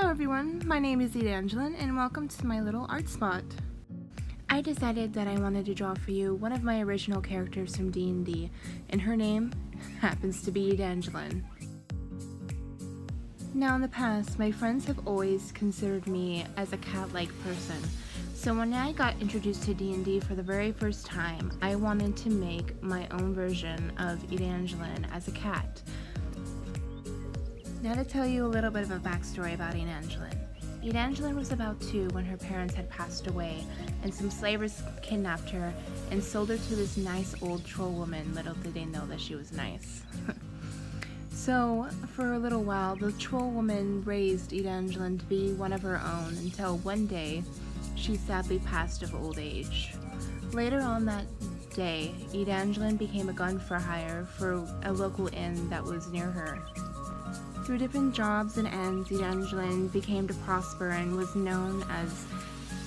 Hello everyone, my name is Edangelen and welcome to my little art spot. I decided that I wanted to draw for you one of my original characters from D&D, and her name happens to be Edangelen. Now in the past, my friends have always considered me as a cat-like person, so when I got introduced to D&D for the very first time, I wanted to make my own version of Edangelen as a cat. Now to tell you a little bit of a backstory about Edangelen. Edangelen was about 2 when her parents had passed away, and some slavers kidnapped her and sold her to this nice old troll woman. Little did they know that she was nice. So, for a little while, the troll woman raised Edangelen to be one of her own until one day, she sadly passed of old age. Later on that day, Edangelen became a gun for hire for a local inn that was near her. Through different jobs and ends, Edangelen became to prosper and was known as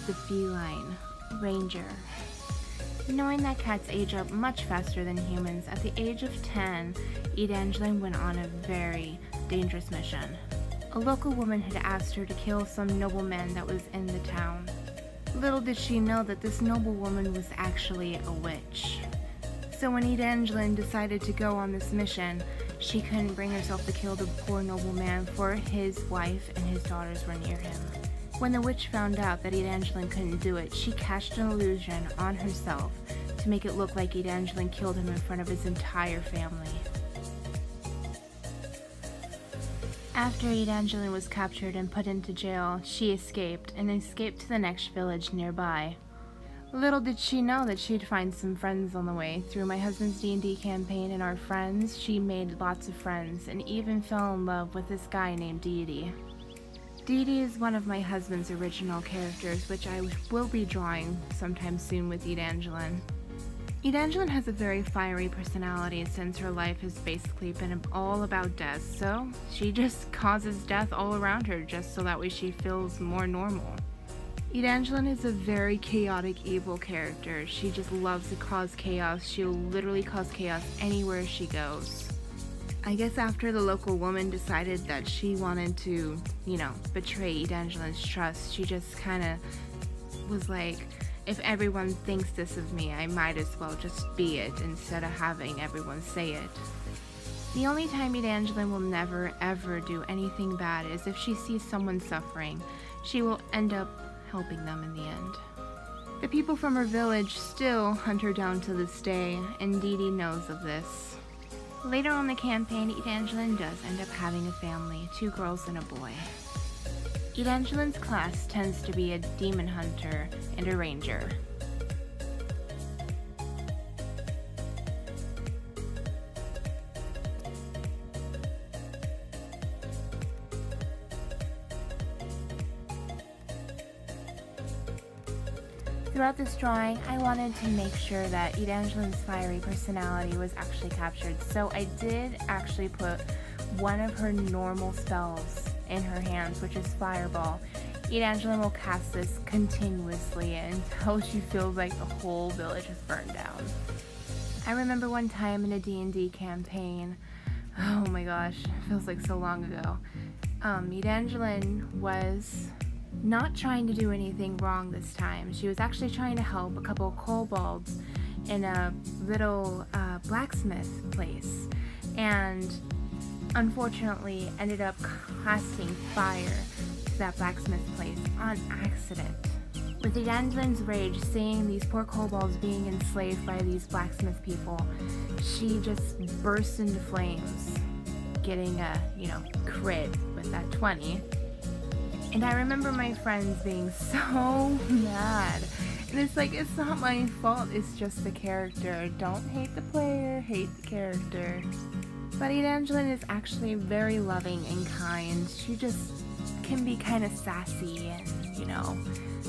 the feline ranger. Knowing that cats age up much faster than humans, at the age of 10, Edangelen went on a very dangerous mission. A local woman had asked her to kill some nobleman that was in the town. Little did she know that this noblewoman was actually a witch. So when Edangelen decided to go on this mission, she couldn't bring herself to kill the poor nobleman, for his wife and his daughters were near him. When the witch found out that Edangelen couldn't do it, she cast an illusion on herself to make it look like Edangelen killed him in front of his entire family. After Edangelen was captured and put into jail, she escaped to the next village nearby. Little did she know that she'd find some friends on the way. Through my husband's D&D campaign and our friends, she made lots of friends and even fell in love with this guy named Dee. Dee is one of my husband's original characters, which I will be drawing sometime soon with Edangelen. Edangelen has a very fiery personality since her life has basically been all about death, so she just causes death all around her just so that way she feels more normal. Edangelen is a very chaotic, evil character. She just loves to cause chaos. She'll literally cause chaos anywhere she goes. I guess after the local woman decided that she wanted to, betray Edangelen's trust, she just kind of was like, if everyone thinks this of me, I might as well just be it instead of having everyone say it. The only time Edangelen will never ever do anything bad is if she sees someone suffering. She will end up helping them in the end. The people from her village still hunt her down to this day, and Dee knows of this. Later on in the campaign, Edangelen does end up having a family, 2 girls and a boy. Edangelen's class tends to be a demon hunter and a ranger. Throughout this drawing, I wanted to make sure that Edangelen's fiery personality was actually captured, so I did actually put one of her normal spells in her hands, which is Fireball. Edangelen will cast this continuously until she feels like the whole village is burned down. I remember one time in a D&D campaign, oh my gosh, it feels like so long ago, Edangelen was not trying to do anything wrong this time. She was actually trying to help a couple of kobolds in a little blacksmith place, and unfortunately ended up casting fire to that blacksmith place on accident. With Edangelen's rage, seeing these poor kobolds being enslaved by these blacksmith people, she just burst into flames, getting a, crit with that 20. And I remember my friends being so mad. And it's like, it's not my fault, it's just the character. Don't hate the player, hate the character. But Edangelen is actually very loving and kind. She just can be kind of sassy and,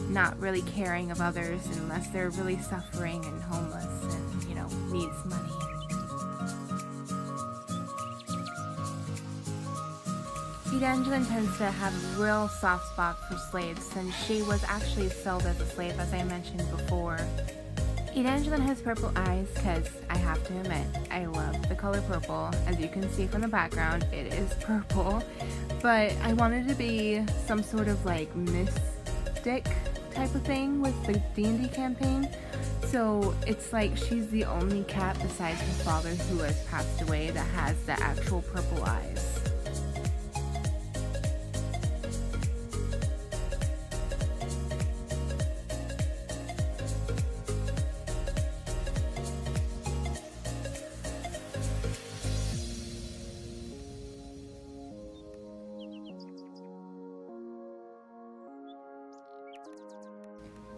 not really caring of others unless they're really suffering and homeless and, needs money. Edangelen tends to have a real soft spot for slaves, since she was actually sold as a slave, as I mentioned before. Edangelen has purple eyes because I have to admit, I love the color purple. As you can see from the background, it is purple. But I wanted to be some sort of like mystic type of thing with the D&D campaign. So it's like she's the only cat besides her father who has passed away that has the actual purple eyes.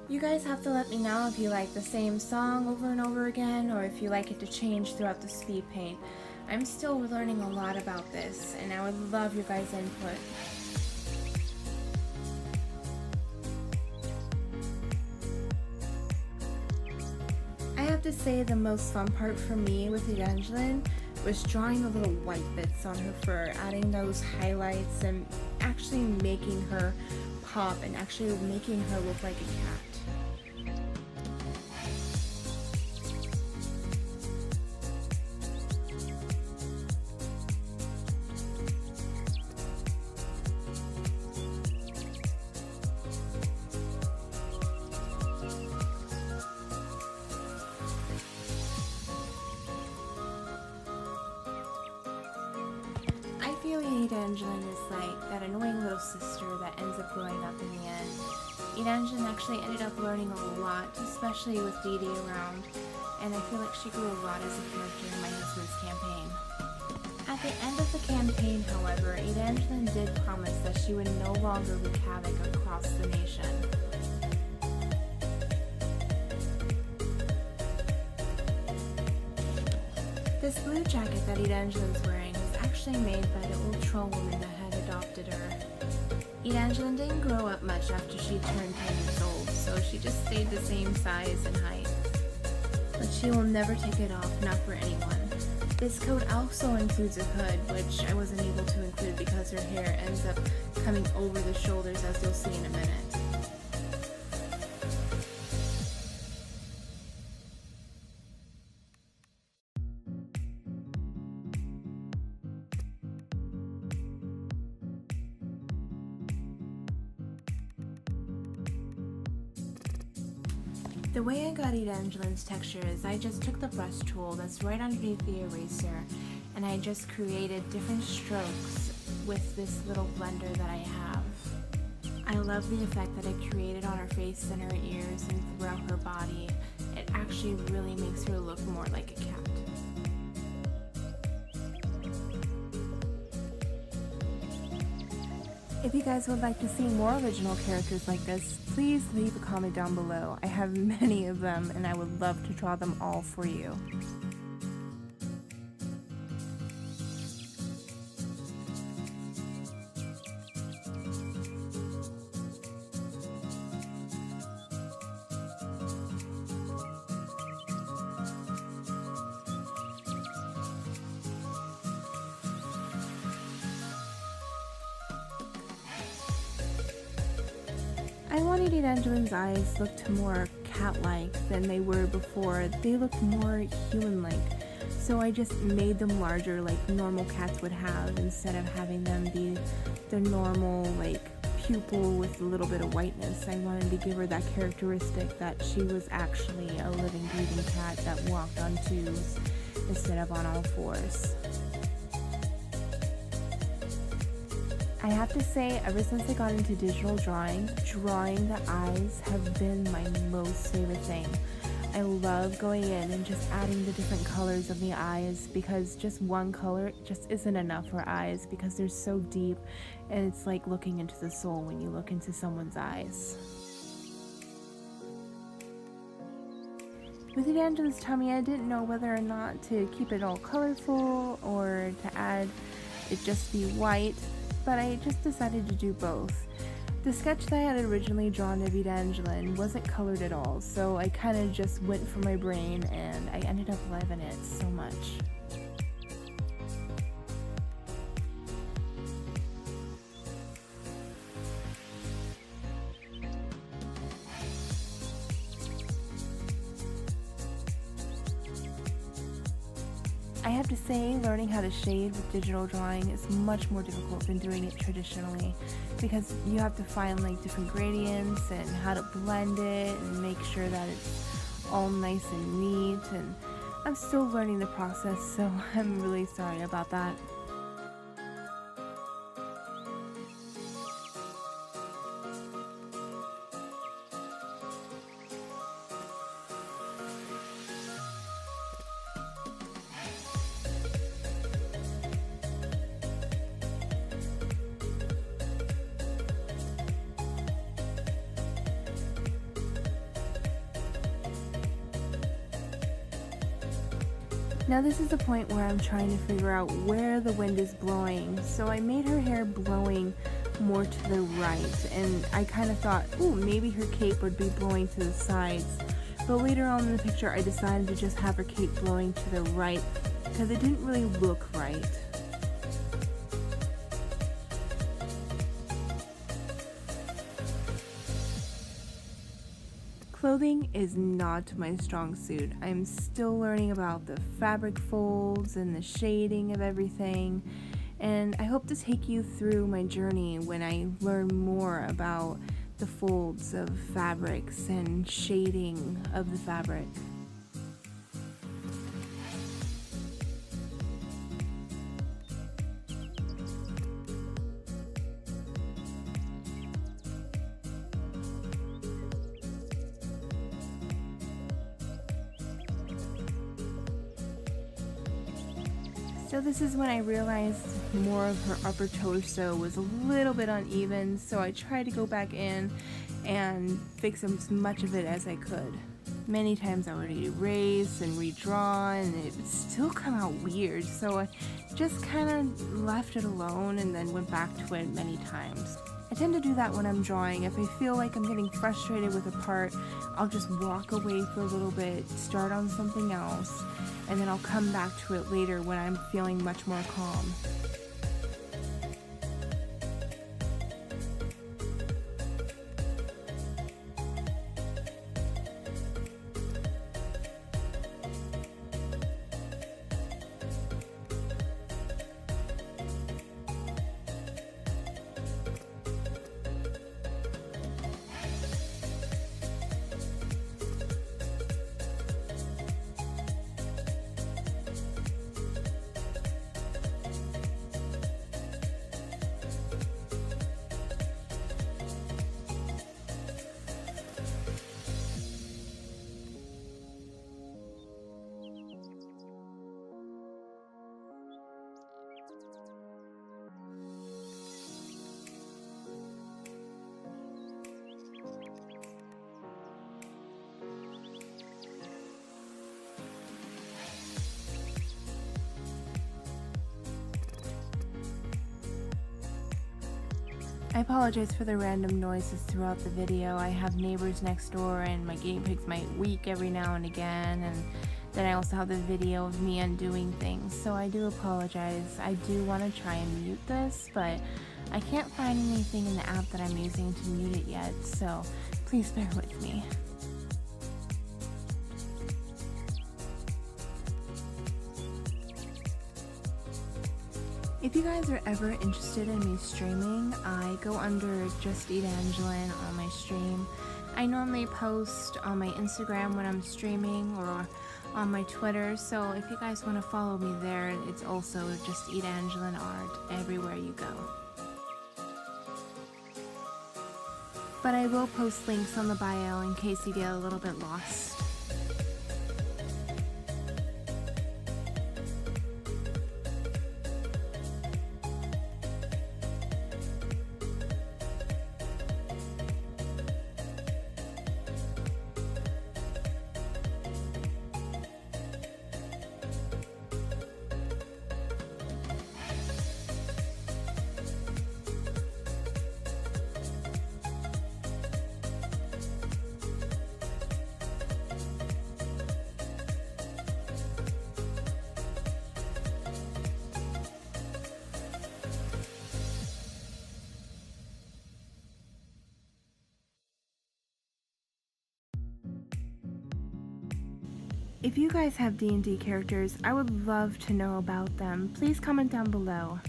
You guys have to let me know if you like the same song over and over again, or if you like it to change throughout the speed paint. I'm still learning a lot about this, and I would love your guys' input. I have to say the most fun part for me with Edangelen was drawing the little white bits on her fur, adding those highlights and actually making her pop and actually making her look like a cat. I feel Edangelen is like that annoying little sister that ends up growing up in the end. Edangelen actually ended up learning a lot, especially with Dee Dee around, and I feel like she grew a lot as a character in my husband's campaign. At the end of the campaign, however, Edangelen did promise that she would no longer wreak havoc across the nation. This blue jacket that Edangelen's wearing was actually made by the old troll woman that had adopted her. Edangelen didn't grow up much after she turned 10 years old, so she just stayed the same size and height. But she will never take it off, not for anyone. This coat also includes a hood, which I wasn't able to include because her hair ends up coming over the shoulders, as you'll see in a minute. The way I got Edangelen's texture is I just took the brush tool that's right underneath the eraser and I just created different strokes with this little blender that I have. I love the effect that I created on her face and her ears and throughout her body. It actually really makes her look more like a cat. If you guys would like to see more original characters like this, please leave a comment down below. I have many of them and I would love to draw them all for you. I wanted Edangelen's eyes looked more cat-like than they were before. They looked more human-like. So I just made them larger like normal cats would have instead of having them be the normal like pupil with a little bit of whiteness. I wanted to give her that characteristic that she was actually a living, breathing cat that walked on twos instead of on all fours. I have to say, ever since I got into digital drawing the eyes have been my most favorite thing. I love going in and just adding the different colors of the eyes because just one color just isn't enough for eyes because they're so deep and it's like looking into the soul when you look into someone's eyes. With Edangelen's tummy, I didn't know whether or not to keep it all colorful or to add it just be white. But I just decided to do both. The sketch that I had originally drawn of Edangelen wasn't colored at all, so I kind of just went from my brain and I ended up loving it so much. have to say, learning how to shade with digital drawing is much more difficult than doing it traditionally, because you have to find like different gradients and how to blend it and make sure that it's all nice and neat, and I'm still learning the process, so I'm really sorry about that. Now this is the point where I'm trying to figure out where the wind is blowing. So I made her hair blowing more to the right, and I kind of thought, ooh, maybe her cape would be blowing to the sides. But later on in the picture I decided to just have her cape blowing to the right because it didn't really look right. Clothing is not my strong suit. I'm still learning about the fabric folds and the shading of everything, and I hope to take you through my journey when I learn more about the folds of fabrics and shading of the fabric. So this is when I realized more of her upper torso was a little bit uneven, so I tried to go back in and fix as much of it as I could. Many times I would erase and redraw, and it would still come out weird, so I just kind of left it alone and then went back to it many times. I tend to do that when I'm drawing. If I feel like I'm getting frustrated with a part, I'll just walk away for a little bit, start on something else, and then I'll come back to it later when I'm feeling much more calm. I apologize for the random noises throughout the video. I have neighbors next door and my guinea pigs might week every now and again, and then I also have the video of me undoing things, so I do apologize. I do want to try and mute this, but I can't find anything in the app that I'm using to mute it yet, so please bear with me. If you guys are ever interested in me streaming, I go under just Edangelen on my stream. I normally post on my Instagram when I'm streaming or on my Twitter, so if you guys want to follow me there, it's also just Edangelen Art everywhere you go. But I will post links on the bio in case you get a little bit lost. If you guys have D&D characters, I would love to know about them. Please comment down below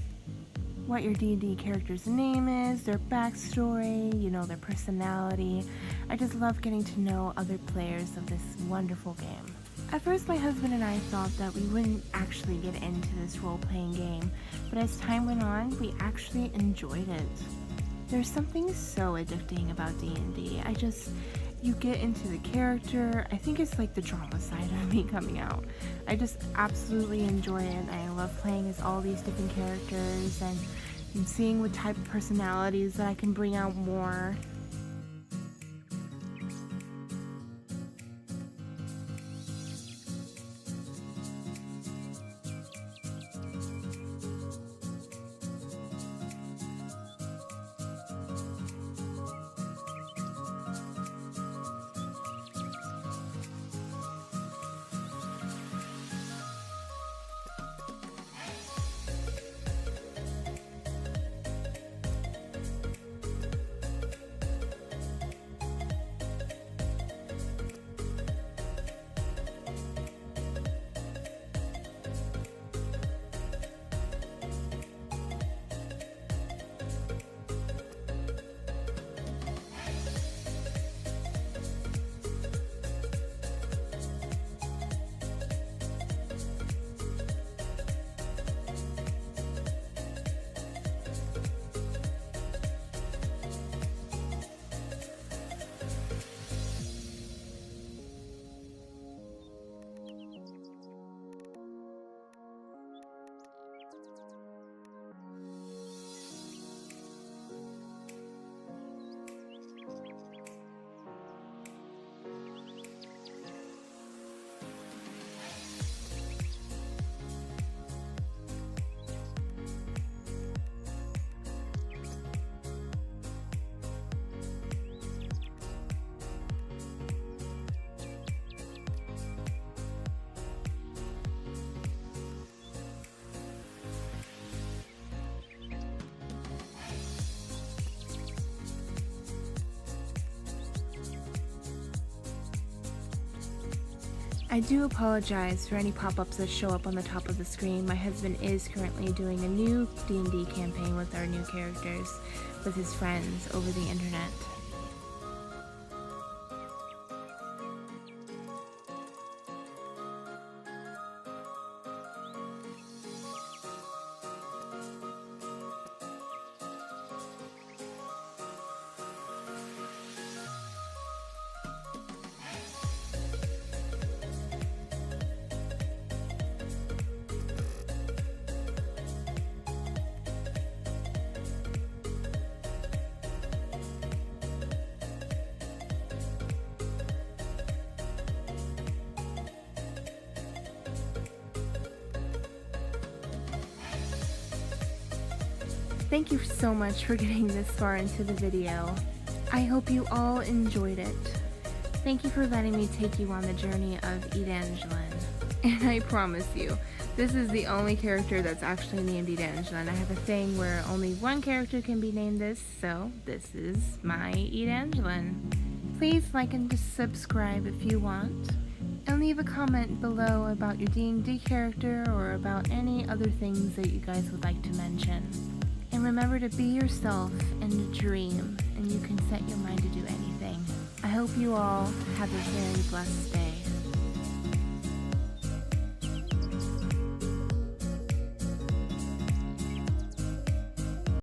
what your D&D character's name is, their backstory, their personality. I just love getting to know other players of this wonderful game. At first, my husband and I thought that we wouldn't actually get into this role-playing game, but as time went on, we actually enjoyed it. There's something so addicting about D&D. You get into the character. I think it's like the drama side of me coming out. I just absolutely enjoy it. I love playing as all these different characters and seeing what type of personalities that I can bring out more. I do apologize for any pop-ups that show up on the top of the screen. My husband is currently doing a new D&D campaign with our new characters with his friends over the internet. Thank you so much for getting this far into the video. I hope you all enjoyed it. Thank you for letting me take you on the journey of Edangelen. And I promise you, this is the only character that's actually named Edangelen. I have a thing where only one character can be named this, so this is my Edangelen. Please like and subscribe if you want, and leave a comment below about your D&D character or about any other things that you guys would like to mention. And remember to be yourself and dream, and you can set your mind to do anything. I hope you all have a very blessed day.